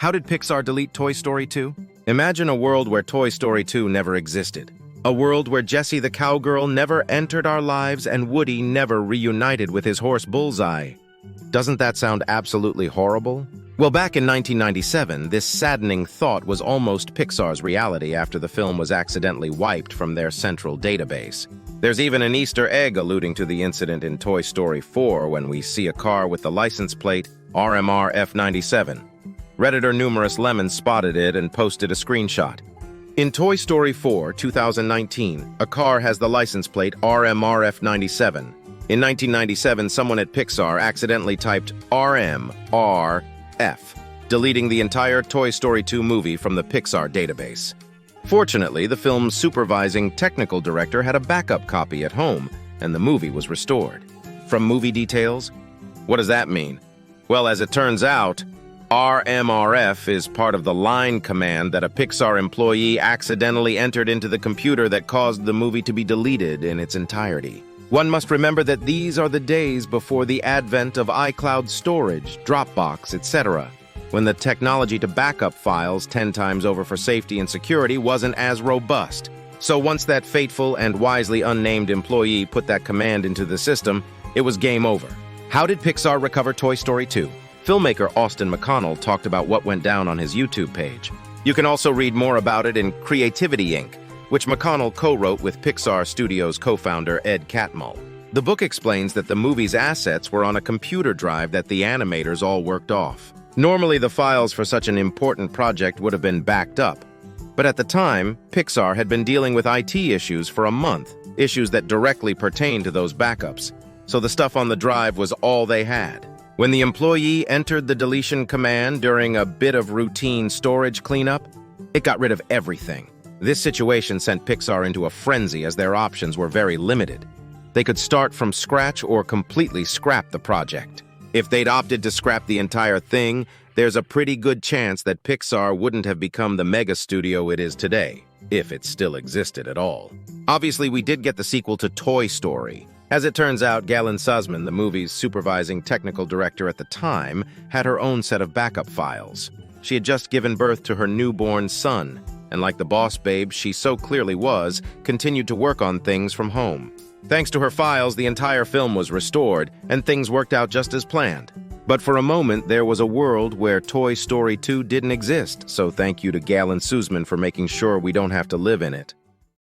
How did Pixar delete Toy Story 2? Imagine a world where Toy Story 2 never existed. A world where Jessie the cowgirl never entered our lives and Woody never reunited with his horse Bullseye. Doesn't that sound absolutely horrible? Well, back in 1997, this saddening thought was almost Pixar's reality after the film was accidentally wiped from their central database. There's even an Easter egg alluding to the incident in Toy Story 4 when we see a car with the license plate RMR F97. Redditor Numerous Lemon spotted it and posted a screenshot. In Toy Story 4, 2019, a car has the license plate RMR F97. In 1997, someone at Pixar accidentally typed RMRF, deleting the entire Toy Story 2 movie from the Pixar database. Fortunately, the film's supervising technical director had a backup copy at home, and the movie was restored. From movie details? What does that mean? Well, as it turns out, RMRF is part of the line command that a Pixar employee accidentally entered into the computer that caused the movie to be deleted in its entirety. One must remember that these are the days before the advent of iCloud storage, Dropbox, etc., when the technology to backup files 10 times over for safety and security wasn't as robust. So once that fateful and wisely unnamed employee put that command into the system, it was game over. How did Pixar recover Toy Story 2? Filmmaker Austin McConnell talked about what went down on his YouTube page. You can also read more about it in Creativity Inc., which McConnell co-wrote with Pixar Studios co-founder Ed Catmull. The book explains that the movie's assets were on a computer drive that the animators all worked off. Normally, the files for such an important project would have been backed up. But at the time, Pixar had been dealing with IT issues for a month, issues that directly pertained to those backups. So the stuff on the drive was all they had. When the employee entered the deletion command during a bit of routine storage cleanup, it got rid of everything. This situation sent Pixar into a frenzy as their options were very limited. They could start from scratch or completely scrap the project. If they'd opted to scrap the entire thing, there's a pretty good chance that Pixar wouldn't have become the mega studio it is today, if it still existed at all. Obviously, we did get the sequel to Toy Story. As it turns out, Galen Sussman, the movie's supervising technical director at the time, had her own set of backup files. She had just given birth to her newborn son, and like the boss babe she so clearly was, continued to work on things from home. Thanks to her files, the entire film was restored, and things worked out just as planned. But for a moment, there was a world where Toy Story 2 didn't exist, so thank you to Galen Sussman for making sure we don't have to live in it.